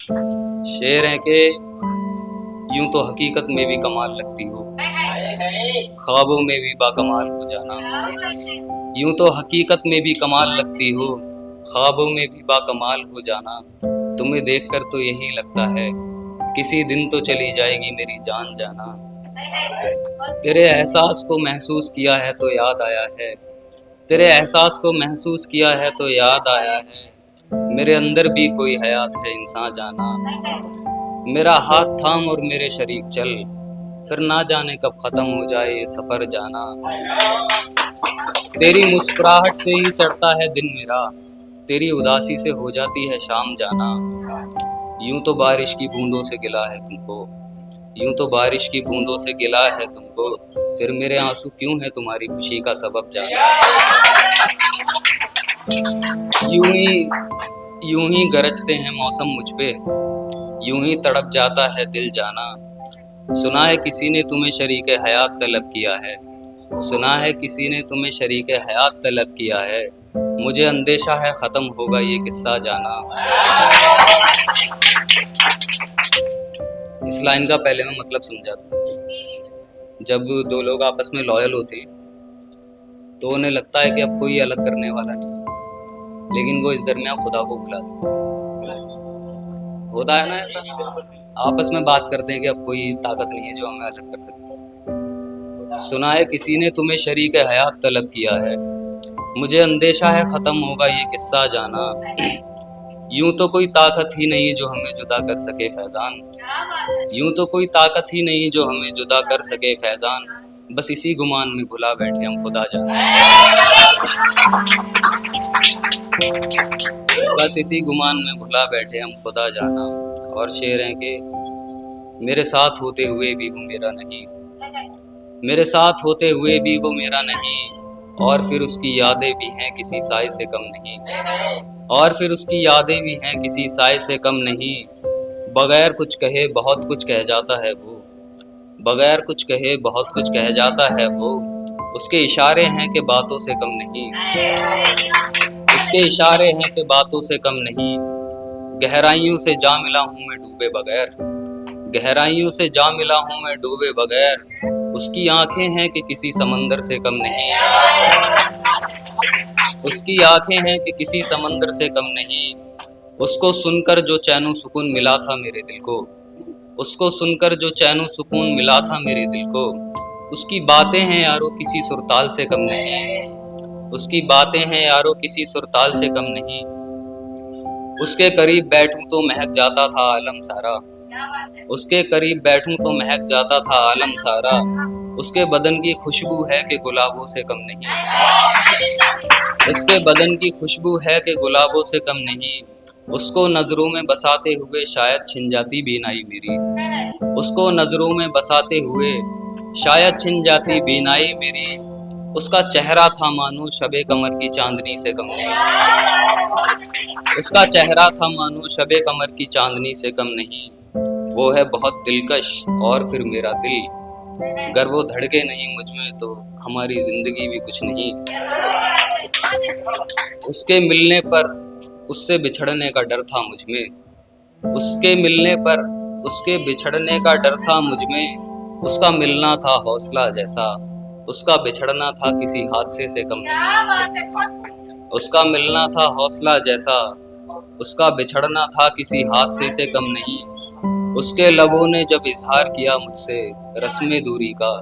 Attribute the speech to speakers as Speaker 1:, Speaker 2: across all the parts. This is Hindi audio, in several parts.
Speaker 1: शेर है कि यूं तो हकीकत में भी कमाल लगती हो, ख्वाबों में भी बाकमाल हो जाना। यूं तो हकीकत में भी कमाल लगती हो, ख्वाबों में भी बाकमाल हो जाना। तुम्हें देखकर तो यही लगता है किसी दिन तो चली जाएगी मेरी जान जाना। तेरे एहसास को महसूस किया है तो याद आया है, तेरे एहसास को महसूस किया है तो याद आया है। मेरे अंदर भी कोई हयात है इंसान जाना। मेरा हाथ थाम और मेरे शरीक चल, फिर ना जाने कब खत्म हो जाए ये सफर जाना। तेरी मुस्कुराहट से ही चढ़ता है दिन मेरा, तेरी उदासी से हो जाती है शाम जाना। यूं तो बारिश की बूंदों से गिला है तुमको, यूं तो बारिश की बूंदों से गिला है तुमको, फिर मेरे आंसू क्यों है तुम्हारी खुशी का सबब जाना। यूं ही यूं ही गरजते हैं मौसम मुझ पे, यूं ही तड़प जाता है दिल जाना। सुना है किसी ने तुम्हें शरीके हयात तलब किया है, सुना है किसी ने तुम्हें शरीके हयात तलब किया है। मुझे अंदेशा है ख़त्म होगा ये किस्सा जाना। इस लाइन का पहले मैं मतलब समझा दूं। जब दो लोग आपस में लॉयल होते हैं तो उन्हें लगता है कि अब कोई अलग करने वाला नहीं है, लेकिन वो इस दरमियान खुदा को भुला देते हैं। होता है ना ऐसा, आपस में बात करते हैं कि अब कोई ताकत नहीं है जो हमें अलग कर सके। सुना है किसी ने तुम्हें शरीक हयात तलब किया है, मुझे अंदेशा है ख़त्म होगा ये किस्सा जाना। यूं तो कोई ताकत ही नहीं जो हमें जुदा कर सके फैजान, यूं तो कोई ताकत ही नहीं जो हमें जुदा कर सके फैजान। बस इसी गुमान में भुला बैठे हम खुदा जाना, बस इसी गुमान में भुला बैठे हम खुदा जाना। और शेर हैं कि मेरे साथ होते हुए भी वो मेरा नहीं, मेरे साथ होते हुए भी वो मेरा नहीं, और फिर उसकी यादें भी हैं किसी साए से कम नहीं, और फिर उसकी यादें भी हैं किसी साए से कम नहीं। बगैर कुछ कहे बहुत कुछ कह जाता है वो, बगैर कुछ कहे बहुत कुछ कह जाता है वो। उसके इशारे हैं कि बातों से कम नहीं, उसके इशारे हैं कि बातों से कम नहीं। गहराइयों से जा मिला हूँ मैं डूबे बगैर, गहराइयों से जा मिला हूँ मैं डूबे बगैर। उसकी आंखें हैं कि किसी समंदर से कम नहीं, उसकी आंखें हैं कि किसी समंदर से कम नहीं। उसको सुनकर जो चैनो सुकून मिला था मेरे दिल को, उसको सुनकर जो चैनो सुकून मिला था मेरे दिल को। उसकी बातें हैं यारो किसी सुरताल से कम नहीं, उसकी बातें हैं यारो किसी सुरताल से कम नहीं। उसके करीब बैठूं तो महक जाता था आलम सारा, उसके करीब बैठूं तो महक जाता था आलम सारा। उसके बदन की खुशबू है कि गुलाबों से कम नहीं, उसके बदन की खुशबू है कि गुलाबों से कम नहीं। उसको नजरों में बसाते हुए शायद छिन जाती बीनाई मेरी, उसको नजरों में बसाते हुए शायद छिन जाती बीनाई मेरी। उसका चेहरा था मानो शबे कमर की चांदनी से कम नहीं, उसका चेहरा था मानो शबे कमर की चांदनी से कम नहीं। वो है बहुत दिलकश और फिर मेरा दिल, अगर वो धड़के नहीं मुझ में तो हमारी जिंदगी भी कुछ नहीं। उसके मिलने पर उससे बिछड़ने का डर था मुझ में, उसके मिलने पर उसके बिछड़ने का डर था मुझ में। उसका मिलना था हौसला जैसा, उसका बिछड़ना था किसी हादसे से कम नहीं, उसका मिलना था हौसला जैसा, उसका बिछड़ना था किसी हादसे से कम नहीं। उसके लबों ने जब इजहार किया मुझसे रस्मे दूरी का,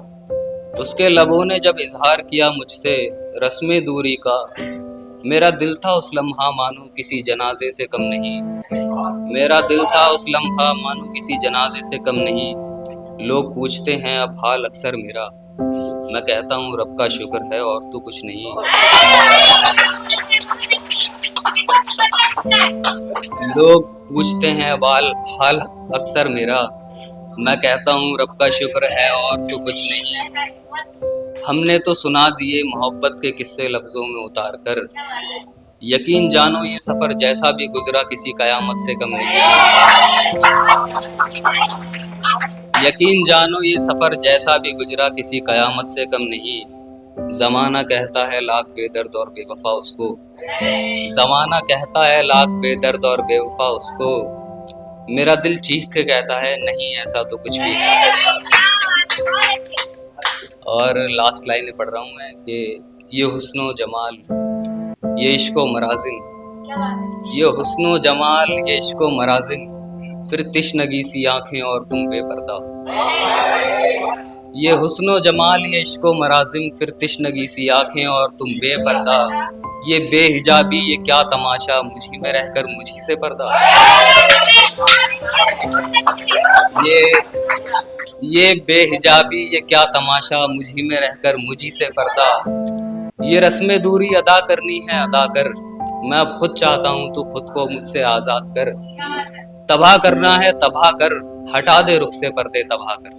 Speaker 1: उसके लबों ने जब इजहार किया मुझसे रस्मे दूरी का। मेरा दिल था उस लम्हा मानो किसी जनाजे से कम नहीं, मेरा दिल था उस लम्हा मानो किसी जनाजे से कम नहीं। लोग पूछते हैं अब हाल अक्सर मेरा, मैं कहता हूँ रब का शुक्र है और तो कुछ नहीं। लोग पूछते हैं अब हाल अक्सर मेरा, मैं कहता हूँ रब का शुक्र है और तो कुछ नहीं। हमने तो सुना दिए मोहब्बत के किस्से लफ्जों में उतार कर, यकीन जानो ये सफर जैसा भी गुजरा किसी कयामत से कम नहीं, यकीन जानो ये सफर जैसा भी गुजरा किसी कयामत से कम नहीं। जमाना कहता है लाख बेदर्द और बेवफा उसको, जमाना कहता है लाख बेदर्द और बेवफा उसको। मेरा दिल चीख के कहता है नहीं ऐसा तो कुछ भी नहीं। और लास्ट लाइन पढ़ रहा हूँ मैं कि ये हुस्नो जमाल, ये इश्को मराजिम, ये हुस्नो जमाल, ये इश्को मराजिम, फिर तिश्नगी सी आंखें और तुम बेपर्दा। ये हुस्नो जमाल, ये इश्को मराजिम, फिर तिश्नगी सी आंखें और तुम बेपर्दा। ये बेहिजाबी, ये क्या तमाशा, मुझी में रहकर मुझी से पर्दा। ये ये बेहिजाबी, ये क्या तमाशा, मुझी में रहकर मुझी से पर्दा। ये रस्में दूरी अदा करनी है अदा कर, मैं अब खुद चाहता हूँ तो खुद को मुझसे आजाद कर। तबाह करना है तबाह कर, हटा दे रुख से पर्दे तबाह कर।